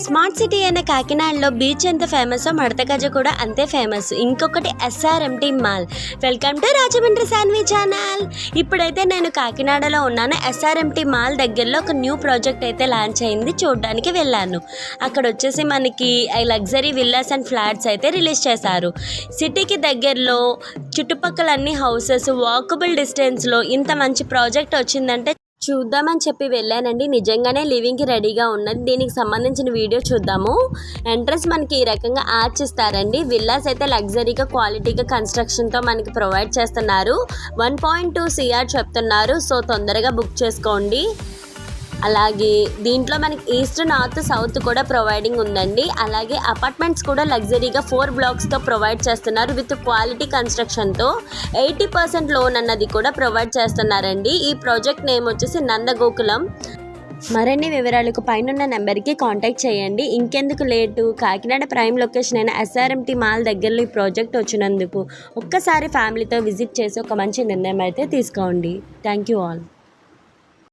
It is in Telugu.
స్మార్ట్ సిటీ అయిన కాకినాడలో బీచ్ ఎంత ఫేమస్ మడత గజ కూడా అంతే ఫేమస్. ఇంకొకటి SRMT mall. Welcome to Rajahmundry Sanvi channel. ఇప్పుడైతే నేను కాకినాడలో ఉన్నాను. SRMT మాల్ దగ్గరలో ఒక న్యూ ప్రాజెక్ట్ అయితే లాంచ్ అయింది, చూడడానికి వెళ్ళాను. అక్కడ వచ్చేసి మనకి లగ్జరీ విల్లాస్ అండ్ ఫ్లాట్స్ అయితే రిలీజ్ చేశారు. సిటీకి దగ్గరలో చుట్టుపక్కల అన్ని హౌసెస్ వాకబుల్ డిస్టెన్స్లో ఇంత మంచి ప్రాజెక్ట్ వచ్చిందంటే చూద్దామని చెప్పి వెళ్ళానండి. నిజంగానే లివింగ్కి రెడీగా ఉన్నది. దీనికి సంబంధించిన వీడియో చూద్దాము. ఎంట్రన్స్ మనకి ఈ రకంగా ఆర్చ్ ఇస్తారండి. విల్లాస్ అయితే లగ్జరీగా క్వాలిటీగా కన్స్ట్రక్షన్తో మనకి ప్రొవైడ్ చేస్తున్నారు. 1.2 CR చెప్తున్నారు. సో తొందరగా బుక్ చేసుకోండి. అలాగే దీంట్లో మనకి ఈస్ట్ నార్త్ సౌత్ కూడా ప్రొవైడింగ్ ఉందండి. అలాగే అపార్ట్మెంట్స్ కూడా లగ్జరీగా 4 బ్లాక్స్తో ప్రొవైడ్ చేస్తున్నారు విత్ క్వాలిటీ కన్స్ట్రక్షన్తో. 80% లోన్ అన్నది కూడా ప్రొవైడ్ చేస్తున్నారండి. ఈ ప్రాజెక్ట్ నేమ్ వచ్చేసి నందగోకులం. మరిన్ని వివరాలకు పైన నెంబర్కి కాంటాక్ట్ చేయండి. ఇంకెందుకు లేటు, కాకినాడ ప్రైమ్ లొకేషన్ అయిన SRMT మాల్ దగ్గరలో ఈ ప్రాజెక్ట్ వచ్చినందుకు ఒక్కసారి ఫ్యామిలీతో విజిట్ చేసి ఒక మంచి నిర్ణయం అయితే తీసుకోండి. Thank you all.